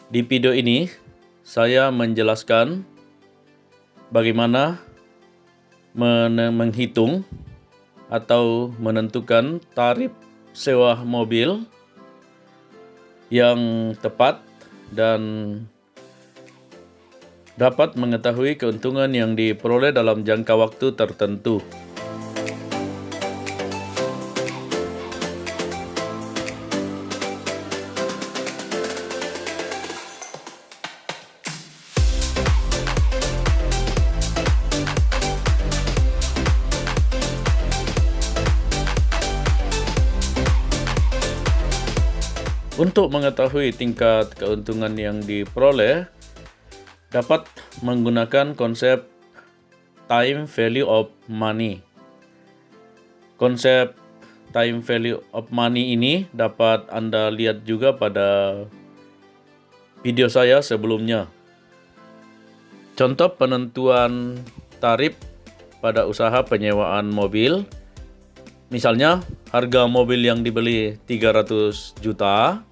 Di video ini, saya menjelaskan bagaimana menghitung atau menentukan tarif sewa mobil yang tepat dan dapat mengetahui keuntungan yang diperoleh dalam jangka waktu tertentu. Untuk mengetahui tingkat keuntungan yang diperoleh, dapat menggunakan konsep time value of money. Konsep time value of money ini dapat Anda lihat juga pada video saya sebelumnya. Contoh penentuan tarif pada usaha penyewaan mobil. Misalnya, harga mobil yang dibeli 300 juta,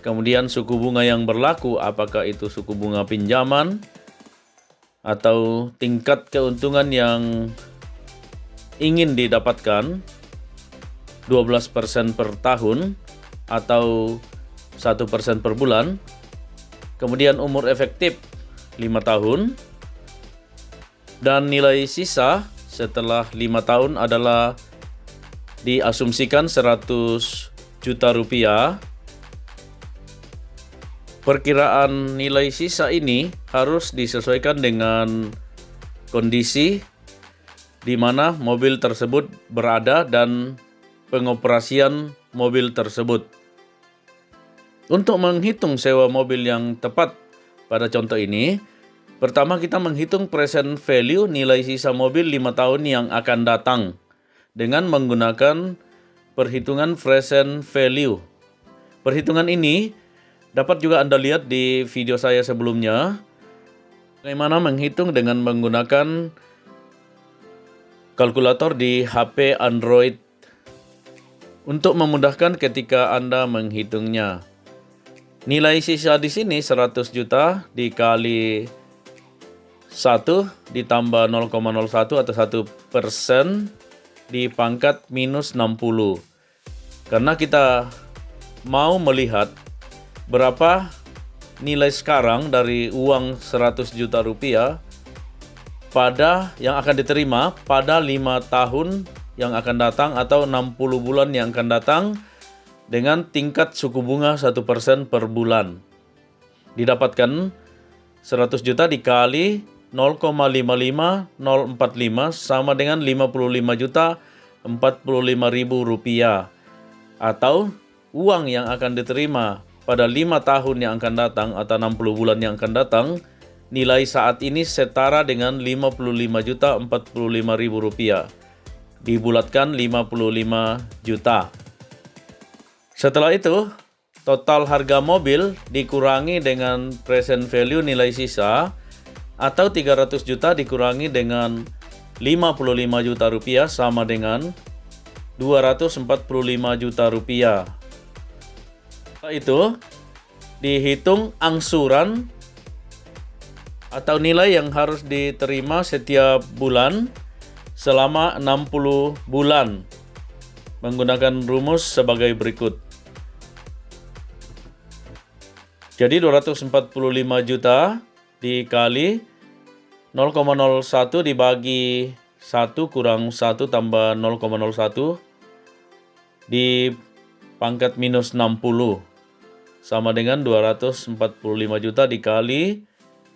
kemudian suku bunga yang berlaku, apakah itu suku bunga pinjaman, atau tingkat keuntungan yang ingin didapatkan 12% per tahun, atau 1% per bulan, kemudian umur efektif 5 tahun, dan nilai sisa setelah 5 tahun adalah diasumsikan 100 juta rupiah. Perkiraan nilai sisa ini harus disesuaikan dengan kondisi di mana mobil tersebut berada dan pengoperasian mobil tersebut. Untuk menghitung sewa mobil yang tepat pada contoh ini, pertama kita menghitung present value nilai sisa mobil 5 tahun yang akan datang dengan menggunakan perhitungan present value. Perhitungan ini dapat juga Anda lihat di video saya sebelumnya, bagaimana menghitung dengan menggunakan kalkulator di HP Android untuk memudahkan ketika Anda menghitungnya. Nilai sisa di sini 100 juta dikali 1 ditambah 0,01 atau 1% di pangkat minus 60. Karena kita mau melihat berapa nilai sekarang dari uang 100 juta rupiah pada yang akan diterima pada 5 tahun yang akan datang atau 60 bulan yang akan datang dengan tingkat suku bunga 1% per bulan. Didapatkan 100 juta dikali 0,55045 sama dengan 55.045.000 rupiah, atau uang yang akan diterima pada 5 tahun yang akan datang atau 60 bulan yang akan datang, nilai saat ini setara dengan 55.045.000 rupiah, dibulatkan 55 juta. Setelah itu, total harga mobil dikurangi dengan present value nilai sisa, atau 300 juta dikurangi dengan 55 juta rupiah sama dengan 245 juta rupiah. Setelah itu, dihitung angsuran atau nilai yang harus diterima setiap bulan selama 60 bulan menggunakan rumus sebagai berikut. Jadi 245 juta dikali 0,01 dibagi 1 kurang 1 tambah 0,01 di pangkat minus 60 sama dengan 245 juta dikali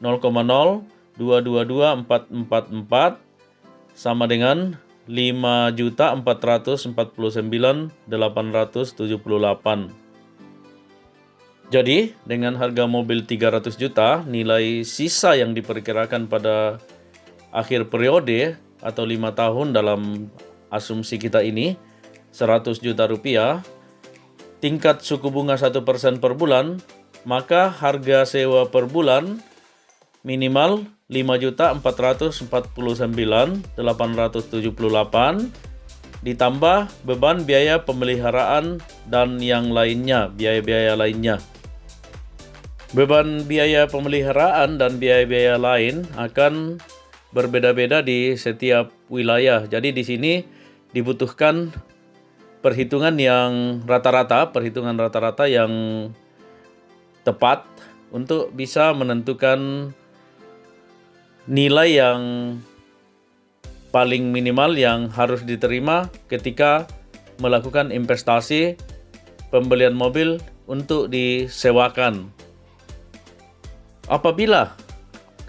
0,022244 sama dengan 5.449.878. Jadi, dengan harga mobil 300 juta, nilai sisa yang diperkirakan pada akhir periode atau 5 tahun dalam asumsi kita ini 100 juta rupiah, tingkat suku bunga 1% per bulan, maka harga sewa per bulan minimal 5.449.878 ditambah beban biaya pemeliharaan dan yang lainnya, biaya-biaya lainnya. Beban biaya pemeliharaan dan biaya-biaya lain akan berbeda-beda di setiap wilayah. Jadi di sini dibutuhkan perhitungan rata-rata yang tepat untuk bisa menentukan nilai yang paling minimal yang harus diterima ketika melakukan investasi pembelian mobil untuk disewakan. Apabila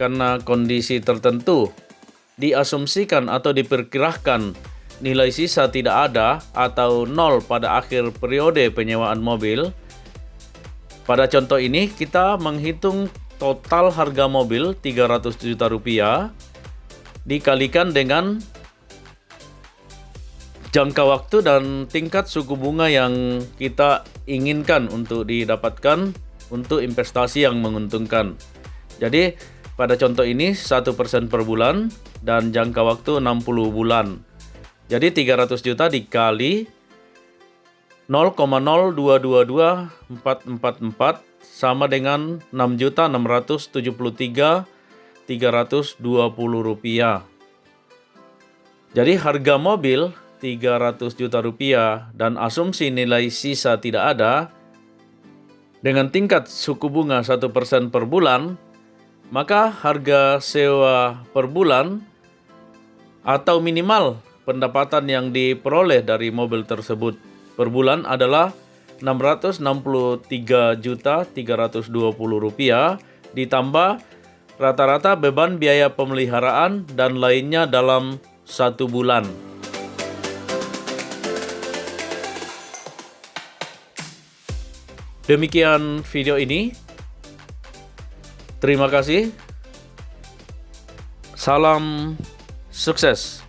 karena kondisi tertentu diasumsikan atau diperkirakan nilai sisa tidak ada atau nol pada akhir periode penyewaan mobil, pada contoh ini kita menghitung total harga mobil 300 juta rupiah dikalikan dengan jangka waktu dan tingkat suku bunga yang kita inginkan untuk didapatkan untuk investasi yang menguntungkan. Jadi pada contoh ini 1% per bulan dan jangka waktu 60 bulan. Jadi 300 juta dikali 0,0222444 sama dengan 6.673.320 rupiah. Jadi harga mobil 300 juta rupiah dan asumsi nilai sisa tidak ada dengan tingkat suku bunga 1% per bulan, maka harga sewa per bulan atau minimal pendapatan yang diperoleh dari mobil tersebut per bulan adalah Rp663.320 ditambah rata-rata beban biaya pemeliharaan dan lainnya dalam 1 bulan. Demikian video ini. Terima kasih. Salam sukses.